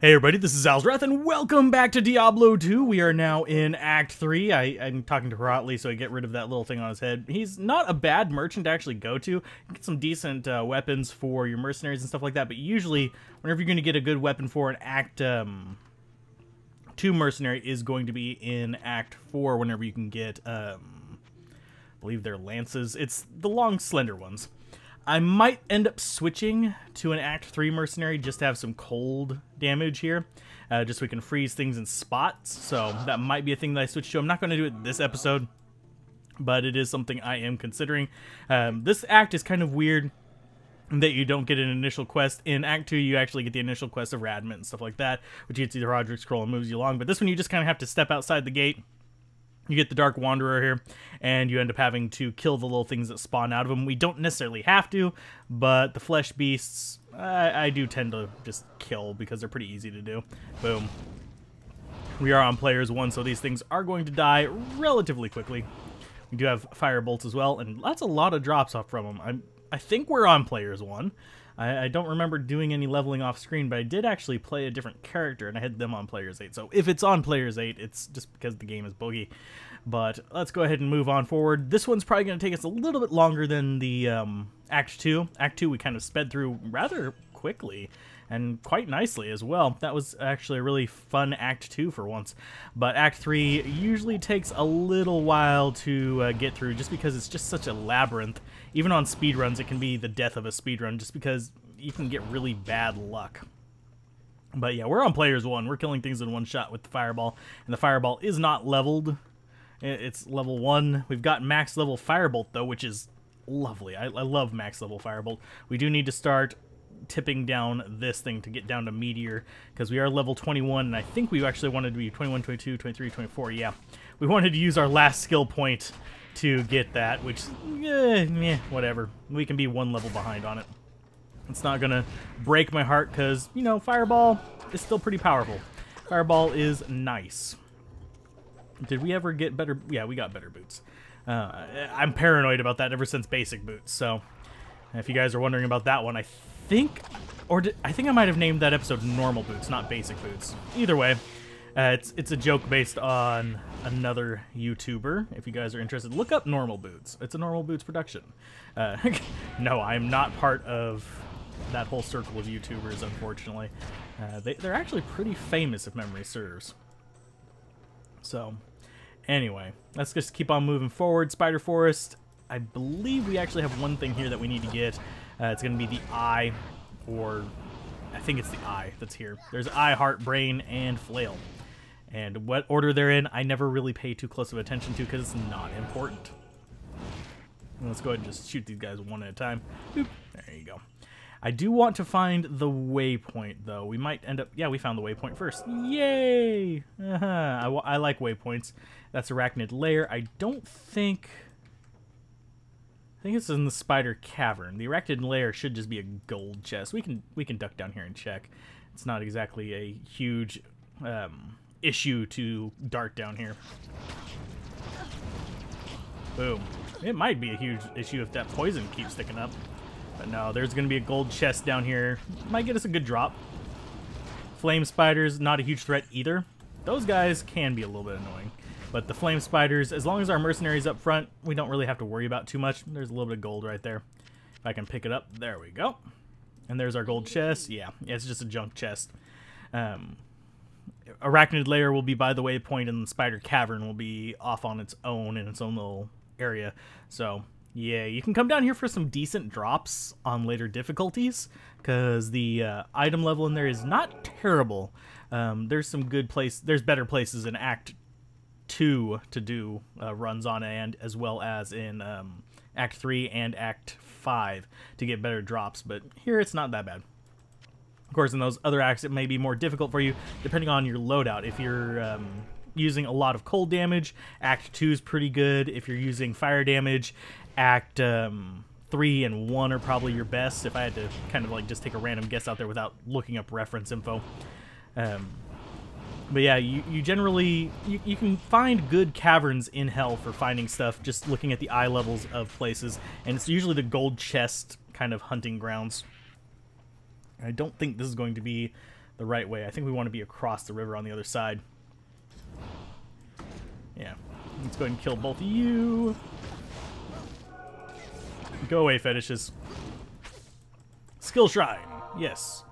Hey everybody, this is Alzorath, and welcome back to Diablo 2. We are now in Act 3. I'm talking to Hrotley, so I get rid of that little thing on his head. He's not a bad merchant to actually go to. You get some decent weapons for your mercenaries and stuff like that, but usually, whenever you're going to get a good weapon for an Act 2 mercenary is going to be in Act 4, whenever you can get, I believe they're lances. It's the long, slender ones. I might end up switching to an Act 3 mercenary just to have some cold damage here, just so we can freeze things in spots, so that might be a thing that I switch to. I'm not going to do it this episode, but it is something I am considering. This act is kind of weird in that you don't get an initial quest. In Act 2, you actually get the initial quest of Radmit and stuff like that, which gets you the Roderick Scroll and moves you along, but this one you just kind of have to step outside the gate. You get the Dark Wanderer here, and you end up having to kill the little things that spawn out of them. We don't necessarily have to, but the flesh beasts, I do tend to just kill because they're pretty easy to do. Boom. We are on players 1, so these things are going to die relatively quickly. We do have fire bolts as well, and that's a lot of drops off from them. I think we're on players 1. I don't remember doing any leveling off screen, but I did actually play a different character, and I had them on players 8. So if it's on players 8, it's just because the game is buggy. But let's go ahead and move on forward. This one's probably going to take us a little bit longer than the Act 2. Act 2 we kind of sped through rather quickly, and quite nicely as well. That was actually a really fun Act 2 for once. But Act 3 usually takes a little while to get through, just because it's just such a labyrinth. Even on speedruns, it can be the death of a speedrun, just because you can get really bad luck. But yeah, we're on players 1. We're killing things in one shot with the fireball, and the fireball is not leveled. It's level 1. We've got max level firebolt, though, which is lovely. I love max level firebolt. We do need to start tipping down this thing to get down to meteor, because we are level 21, and I think we actually wanted to be 21, 22, 23, 24. Yeah, we wanted to use our last skill point to get that, which, whatever. We can be 1 level behind on it. It's not gonna break my heart, because, you know, fireball is still pretty powerful. Fireball is nice. Did we ever get better? Yeah, we got better boots. I'm paranoid about that ever since basic boots, so if you guys are wondering about that one, I think I might have named that episode normal boots, not basic boots. Either way, it's a joke based on another YouTuber. If you guys are interested, look up normal boots. It's a normal boots production. No, I'm not part of that whole circle of YouTubers, unfortunately. They're actually pretty famous, if memory serves. So, anyway, let's just keep on moving forward. Spider Forest, I believe we actually have one thing here that we need to get. It's going to be the eye, or I think it's the eye that's here. There's eye, heart, brain, and flail. And what order they're in, I never really pay too close of attention to because it's not important. Let's go ahead and just shoot these guys one at a time. Boop. There you go. I do want to find the waypoint, though. We might end up... Yeah, we found the waypoint first. Yay! I like waypoints. That's Arachnid Lair. I don't think... I think it's in the Spider Cavern. The Arachnid Lair should just be a gold chest. We can duck down here and check. It's not exactly a huge issue to dart down here. Boom. It might be a huge issue if that poison keeps sticking up. But no, there's going to be a gold chest down here. Might get us a good drop. Flame spiders, not a huge threat either. Those guys can be a little bit annoying. But the flame spiders, as long as our mercenaries up front, we don't really have to worry about too much. There's a little bit of gold right there. If I can pick it up, there we go. And there's our gold chest. Yeah, it's just a junk chest. Arachnid Lair will be by the waypoint, and the Spider Cavern will be off on its own in its own little area. So... yeah, you can come down here for some decent drops on later difficulties, because the item level in there is not terrible. There's some good there's better places in Act 2 to do runs on, and as well as in Act 3 and Act 5 to get better drops, but here it's not that bad. Of course, in those other acts, it may be more difficult for you, depending on your loadout. If you're using a lot of cold damage, Act 2 is pretty good. If you're using fire damage, Act 3 and 1 are probably your best, if I had to kind of like just take a random guess out there without looking up reference info. But yeah, you generally, you can find good caverns in Hell for finding stuff, just looking at the eye levels of places, and it's usually the gold chest kind of hunting grounds. I don't think this is going to be the right way. I think we want to be across the river on the other side. Yeah. Let's go ahead and kill both of you. Go away, fetishes. Skill Shrine. Yes.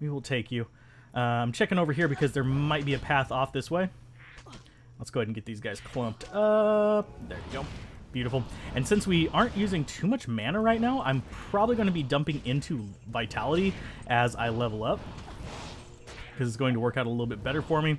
We will take you. I'm checking over here because there might be a path off this way. Let's go ahead and get these guys clumped up. There you go. Beautiful. And since we aren't using too much mana right now, I'm probably going to be dumping into Vitality as I level up, because it's going to work out a little bit better for me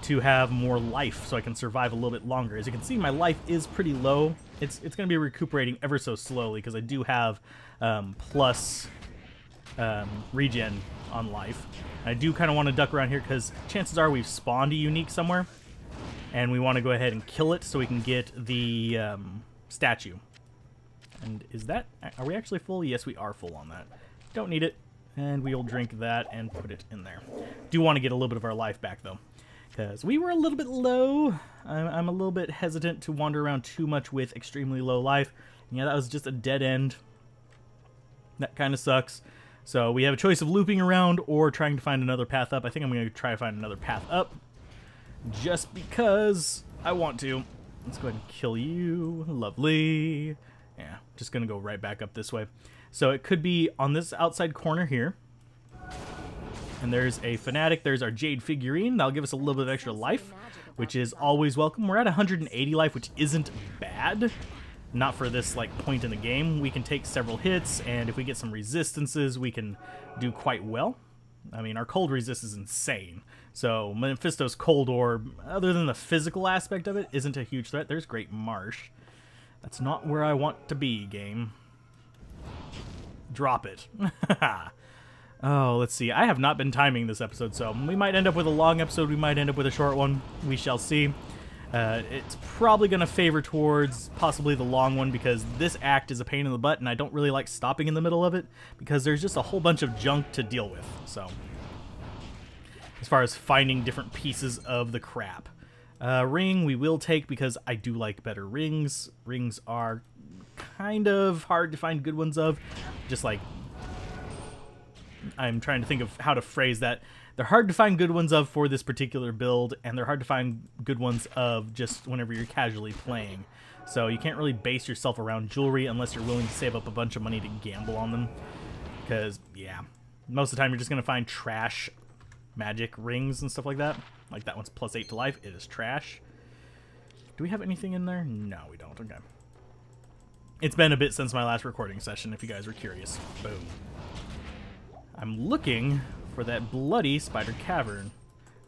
to have more life so I can survive a little bit longer. As you can see, my life is pretty low. It's going to be recuperating ever so slowly because I do have plus regen on life. I do kind of want to duck around here because chances are we've spawned a unique somewhere, and we want to go ahead and kill it so we can get the statue. And is that... Are we actually full? Yes, we are full on that. Don't need it. And we'll drink that and put it in there. Do want to get a little bit of our life back, though, because we were a little bit low. I'm a little bit hesitant to wander around too much with extremely low life. Yeah, that was just a dead end. That kind of sucks. So we have a choice of looping around or trying to find another path up. I think I'm going to try to find another path up just because I want to. Let's go ahead and kill you. Lovely. Yeah, just going to go right back up this way. So it could be on this outside corner here. And there's a Fanatic. There's our Jade figurine. That'll give us a little bit of extra life, which is always welcome. We're at 180 life, which isn't bad. Not for this point in the game. We can take several hits, and if we get some resistances, we can do quite well. I mean, our cold resist is insane. So Mephisto's Cold Orb, other than the physical aspect of it, isn't a huge threat. There's Great Marsh. That's not where I want to be, game. Drop it. Oh, let's see. I have not been timing this episode, so we might end up with a long episode. We might end up with a short one. We shall see. It's probably going to favor towards possibly the long one because this act is a pain in the butt, and I don't really like stopping in the middle of it because there's just a whole bunch of junk to deal with. So, as far as finding different pieces of the crap. Ring we will take because I do like better rings. Rings are kind of hard to find good ones of. Just like, I'm trying to think of how to phrase that. They're hard to find good ones of for this particular build, and they're hard to find good ones of just whenever you're casually playing. So you can't really base yourself around jewelry unless you're willing to save up a bunch of money to gamble on them. Because, yeah, most of the time you're just going to find trash magic rings and stuff like that. Like that one's +8 to life. It is trash. Do we have anything in there? No, we don't. Okay. It's been a bit since my last recording session, if you guys were curious. Boom. I'm looking for that bloody spider cavern.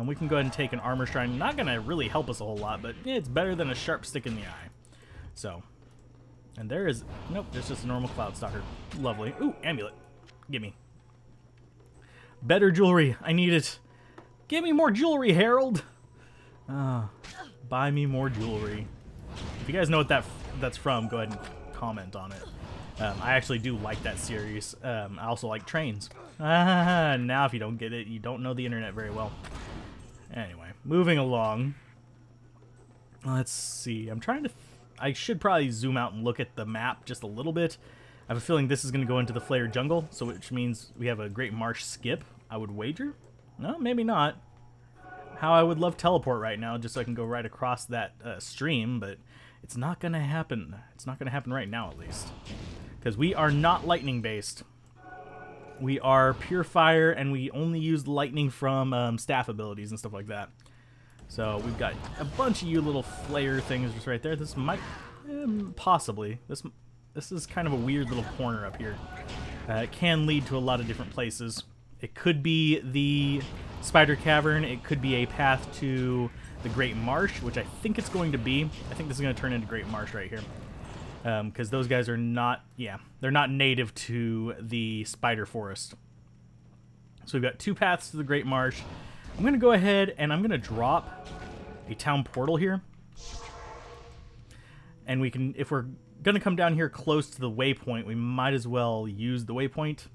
We can go ahead and take an armor shrine. Not going to really help us a whole lot, but it's better than a sharp stick in the eye. So, and there is... Nope, there's just a normal cloud stalker. Lovely. Ooh, amulet. Gimme. Better jewelry. I need it. Give me more jewelry, Harold. Buy me more jewelry. If you guys know what that's from, go ahead and comment on it. I actually do like that series. I also like trains. Now if you don't get it, you don't know the internet very well. Anyway, moving along. Let's see. I'm trying to... I should probably zoom out and look at the map just a little bit. I have a feeling this is going to go into the Flare Jungle, so which means we have a Great Marsh skip, I would wager. No, maybe not. How I would love teleport right now just so I can go right across that stream, but it's not going to happen. It's not going to happen right now, at least. Because we are not lightning-based. We are pure fire, and we only use lightning from staff abilities and stuff like that. So we've got a bunch of you little flare things just right there. This might... possibly. This is kind of a weird little corner up here. It can lead to a lot of different places. It could be the Spider Cavern. It could be a path to the Great Marsh, which I think it's going to be. I think this is going to turn into Great Marsh right here. Because those guys are not, yeah, they're not native to the Spider Forest. So we've got two paths to the Great Marsh. I'm going to go ahead and I'm going to drop a town portal here. And we can, if we're going to come down here close to the waypoint, we might as well use the waypoint.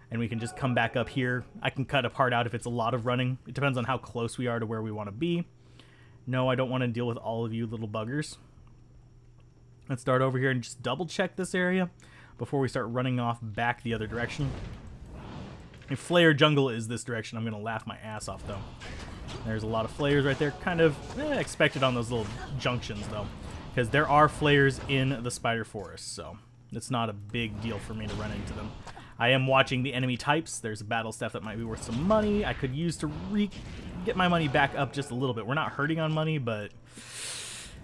And we can just come back up here. I can cut a part out if it's a lot of running. It depends on how close we are to where we want to be. No, I don't want to deal with all of you little buggers. Let's start over here and just double check this area before we start running off back the other direction. If Flare jungle is this direction, I'm going to laugh my ass off, though. There's a lot of flares right there. Kind of expected on those little junctions, though. Because there are flares in the spider forest, so it's not a big deal for me to run into them. I am watching the enemy types. There's a battle staff that might be worth some money. I could use to get my money back up just a little bit. We're not hurting on money, but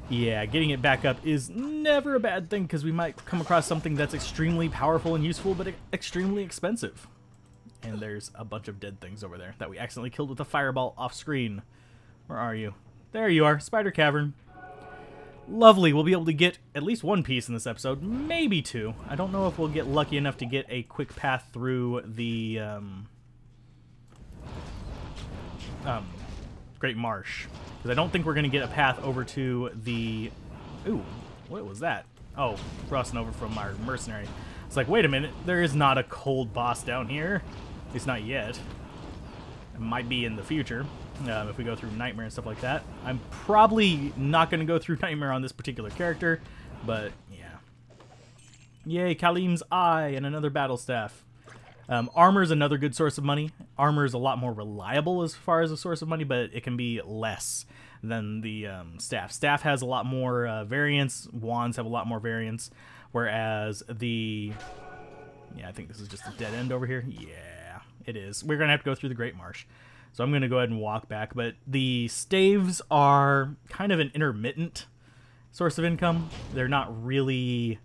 yeah, getting it back up is never a bad thing because we might come across something that's extremely powerful and useful, but extremely expensive. And there's a bunch of dead things over there that we accidentally killed with a fireball off screen. Where are you? There you are, Spider Cavern. Lovely, we'll be able to get at least one piece in this episode, maybe two. I don't know if we'll get lucky enough to get a quick path through the Great Marsh. Because I don't think we're going to get a path over to the... Ooh, what was that? Oh, crossing over from our mercenary. It's like, wait a minute, there is not a cold boss down here. At least not yet. It might be in the future. If we go through Nightmare and stuff like that. I'm probably not going to go through Nightmare on this particular character, but yeah. Yay, Kalim's Eye and another battle staff. Armor is another good source of money. Armor is a lot more reliable as far as a source of money, but it can be less than the staff. Staff has a lot more variance. Wands have a lot more variance, whereas the... Yeah, I think this is just a dead end over here. Yeah, it is. We're going to have to go through the Great Marsh. So I'm going to go ahead and walk back, but the staves are kind of an intermittent source of income. They're not really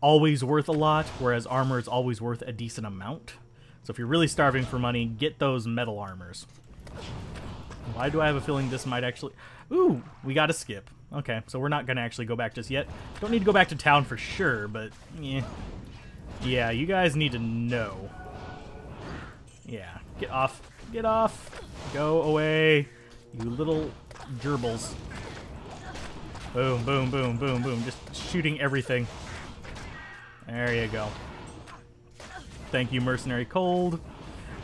always worth a lot, whereas armor is always worth a decent amount. So if you're really starving for money, get those metal armors. Why do I have a feeling this might actually... Ooh, we got to skip. Okay, so we're not going to actually go back just yet. Don't need to go back to town for sure, but yeah, you guys need to know. Yeah, get off. Get off. Go away, you little gerbils. Boom, boom, boom, boom, boom. Just shooting everything. There you go. Thank you, Mercenary Cold.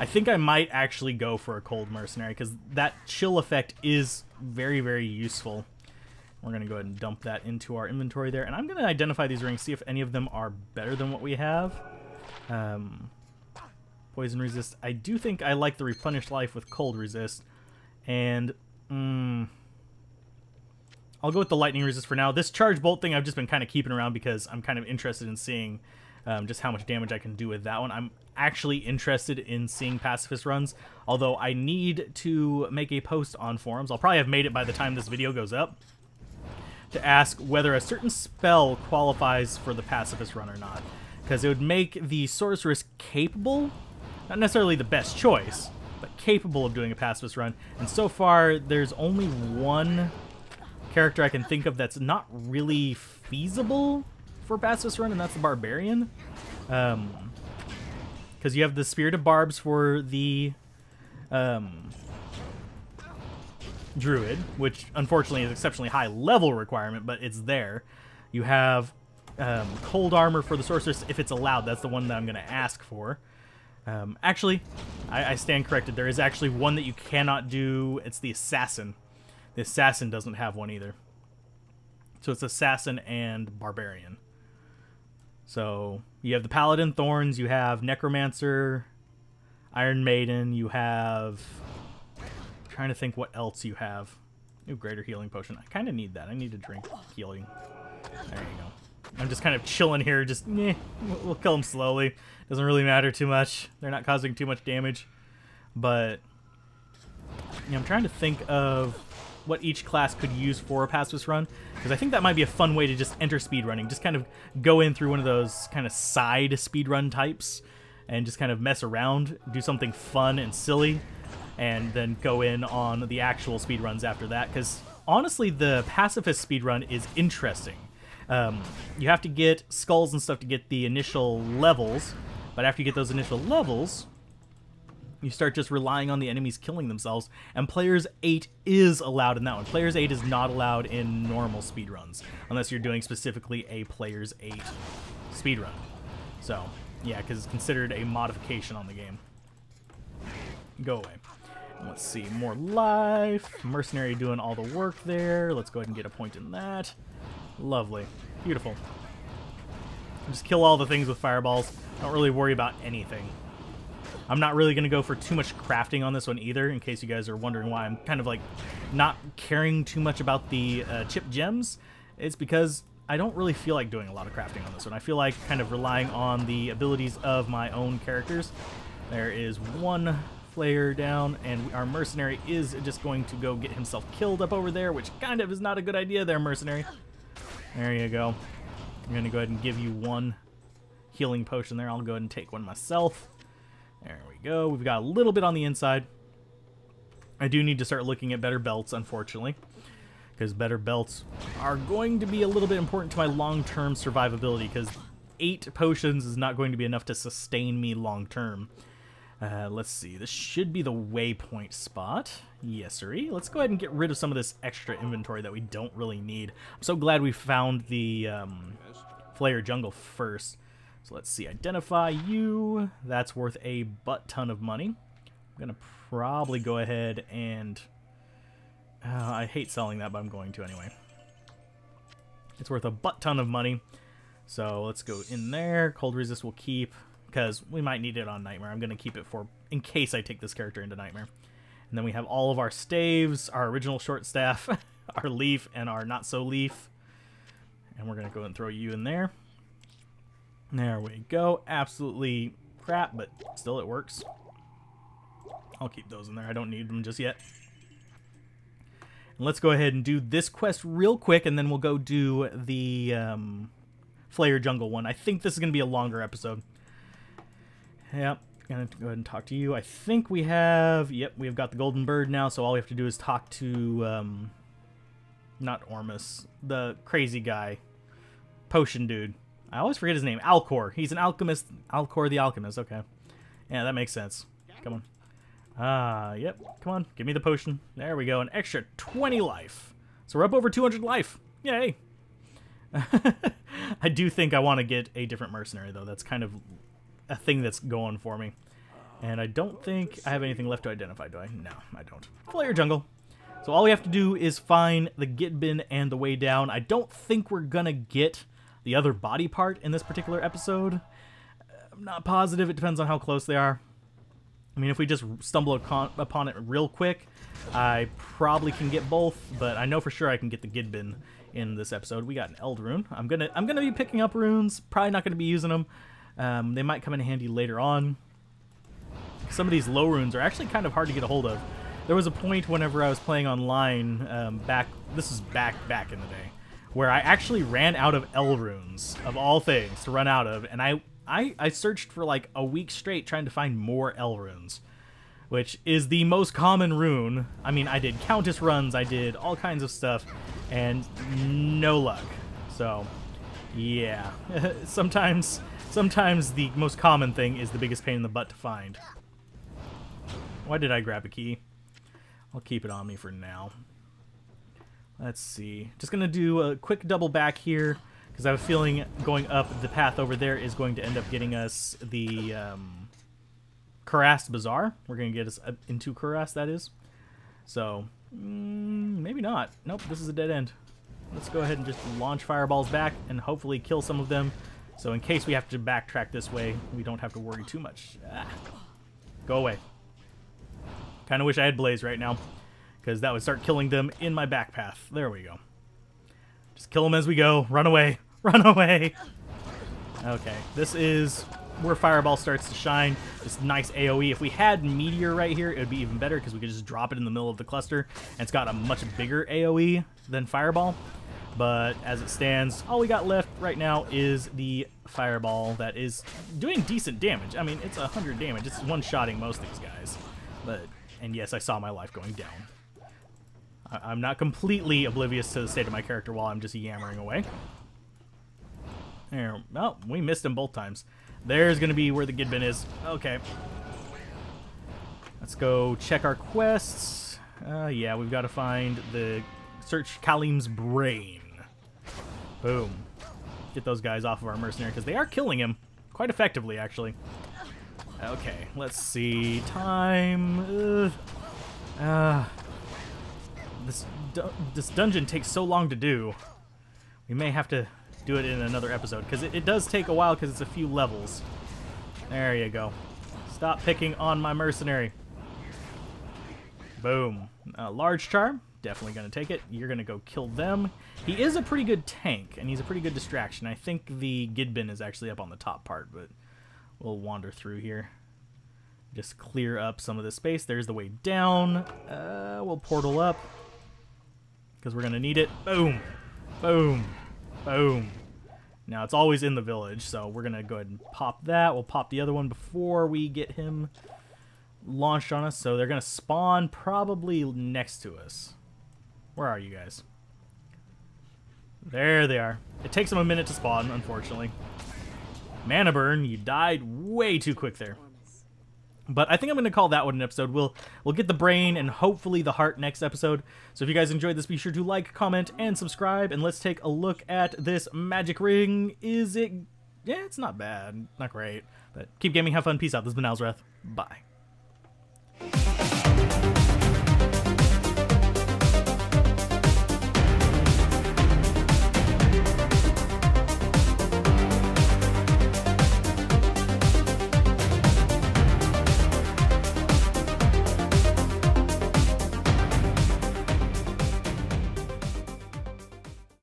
I think I might actually go for a Cold Mercenary because that chill effect is very, very useful. We're going to go ahead and dump that into our inventory there. And I'm going to identify these rings, see if any of them are better than what we have. Poison resist. I do think I like the replenished life with cold resist. And I'll go with the lightning resist for now. This charge bolt thing I've just been kind of keeping around because I'm kind of interested in seeing just how much damage I can do with that one. I'm actually interested in seeing pacifist runs, although I need to make a post on forums. I'll probably have made it by the time this video goes up, to ask whether a certain spell qualifies for the pacifist run or not. Because it would make the Sorceress capable, not necessarily the best choice, but capable of doing a pacifist run. And so far, there's only one character I can think of that's not really feasible for pacifist run, and that's the Barbarian. Because you have the Spirit of Barbs for the Druid, which unfortunately is exceptionally high level requirement, but it's there. You have Cold Armor for the Sorceress if it's allowed. That's the one that I'm going to ask for. Actually, I stand corrected. There is actually one that you cannot do. It's the Assassin. The Assassin doesn't have one either. So it's Assassin and Barbarian. So you have the Paladin Thorns, you have Necromancer, Iron Maiden, you have... I'm trying to think what else you have. Ooh, Greater Healing Potion. I kind of need that. I need to drink healing. There you go. I'm just kind of chilling here, just, we'll kill them slowly. Doesn't really matter too much. They're not causing too much damage. But, I'm trying to think of what each class could use for a pacifist run, because I think that might be a fun way to just enter speedrunning. Just kind of go in through one of those kind of side speedrun types and just kind of mess around, do something fun and silly, and then go in on the actual speedruns after that, because honestly, the pacifist speedrun is interesting. You have to get skulls and stuff to get the initial levels, but after you get those initial levels, you start just relying on the enemies killing themselves, and Players 8 is allowed in that one. Players 8 is not allowed in normal speedruns, unless you're doing specifically a Players 8 speedrun. So, yeah, because it's considered a modification on the game. Go away. Let's see, more life. Mercenary doing all the work there. Let's go ahead and get a point in that. Lovely. Beautiful. Just kill all the things with fireballs. Don't really worry about anything. I'm not really going to go for too much crafting on this one either, in case you guys are wondering why I'm kind of like not caring too much about the chip gems. It's because I don't really feel like doing a lot of crafting on this one. I feel like kind of relying on the abilities of my own characters. There is one player down, and our mercenary is just going to go get himself killed up over there, which kind of is not a good idea there, mercenary. There you go. I'm going to go ahead and give you one healing potion there. I'll go ahead and take one myself. There we go. We've got a little bit on the inside. I do need to start looking at better belts, unfortunately, because better belts are going to be a little bit important to my long-term survivability, because 8 potions is not going to be enough to sustain me long-term. Let's see. This should be the waypoint spot. Yes, sirree. Let's go ahead and get rid of some of this extra inventory that we don't really need. I'm so glad we found the Flayer Jungle first. So let's see. Identify you. That's worth a butt-ton of money. I'm going to probably go ahead and... I hate selling that, but I'm going to anyway. It's worth a butt-ton of money. So let's go in there. Cold resist will keep, because we might need it on Nightmare. I'm going to keep it for in case I take this character into Nightmare. And then we have all of our staves, our original short staff, our leaf, and our not-so-leaf. And we're going to go and throw you in there. There we go. Absolutely crap, but still it works. I'll keep those in there. I don't need them just yet. And let's go ahead and do this quest real quick, and then we'll go do the Flayer Jungle one. I think this is going to be a longer episode. Yep. Gonna go ahead and talk to you. I think we have... Yep, we've got the golden bird now, so all we have to do is talk to... not Ormus. The crazy guy. Potion dude. I always forget his name. Alcor. He's an alchemist. Alcor the alchemist. Okay. Yeah, that makes sense. Come on. Yep. Come on. Give me the potion. There we go. An extra 20 life. So we're up over 200 life. Yay. I do think I want to get a different mercenary, though. That's kind of a thing that's going for me. And I don't think I have anything left to identify, do I? No, I don't. Flayer Jungle. So all we have to do is find the Git bin and the way down. I don't think we're going to get the other body part in this particular episode. I'm not positive. It depends on how close they are. I mean, if we just stumble upon it real quick, I probably can get both, but I know for sure I can get the Gid bin in this episode. We got an Eld rune. I'm gonna be picking up runes. Probably not gonna be using them. They might come in handy later on. Some of these low runes are actually kind of hard to get a hold of. There was a point whenever I was playing online this is back in the day, where I actually ran out of L runes, of all things, to run out of, and I searched for like a week straight trying to find more L runes, which is the most common rune. I mean, I did Countess runs, I did all kinds of stuff, and no luck. So, yeah. Sometimes the most common thing is the biggest pain in the butt to find. Why did I grab a key? I'll keep it on me for now. Let's see. Just going to do a quick double back here, because I have a feeling going up the path over there is going to end up getting us the Kurast Bazaar. We're going to get us into Kurast, that is. So, maybe not. Nope, this is a dead end. Let's go ahead and just launch fireballs back and hopefully kill some of them. So in case we have to backtrack this way, we don't have to worry too much. Go away. Kind of wish I had Blaze right now, because that would start killing them in my back path. There we go. Just kill them as we go. Run away. Run away. Okay, this is where Fireball starts to shine. This nice AoE. If we had Meteor right here, it would be even better, because we could just drop it in the middle of the cluster, and it's got a much bigger AoE than Fireball. But as it stands, all we got left right now is the Fireball that is doing decent damage. I mean, it's 100 damage. It's one-shotting most of these guys. And yes, I saw my life going down. I'm not completely oblivious to the state of my character while I'm just yammering away. There. Oh, we missed him both times. There's going to be where the Gidbin is. Okay. Let's go check our quests. Yeah, we've got to find the... Search Kalim's brain. Boom. Get those guys off of our mercenary, because they are killing him. Quite effectively, actually. Okay, let's see. Time... This dungeon takes so long to do. We may have to do it in another episode, because it does take a while, because it's a few levels. There you go. Stop picking on my mercenary. Boom. Large charm. Definitely going to take it. You're going to go kill them. He is a pretty good tank, and he's a pretty good distraction. I think the Gidbin is actually up on the top part, but we'll wander through here. Just clear up some of the space. There's the way down. We'll portal up, because we're going to need it. Boom. Boom. Boom. Now, it's always in the village, so we're going to go ahead and pop that. We'll pop the other one before we get him launched on us. So they're going to spawn probably next to us. Where are you guys? There they are. It takes them a minute to spawn, unfortunately. Mana burn, you died way too quick there. But I think I'm going to call that one an episode. We'll get the brain and hopefully the heart next episode. So if you guys enjoyed this, be sure to like, comment, and subscribe. And let's take a look at this magic ring. Is it... Yeah, it's not bad. Not great. But keep gaming, have fun, peace out. This has been Alzorath. Bye.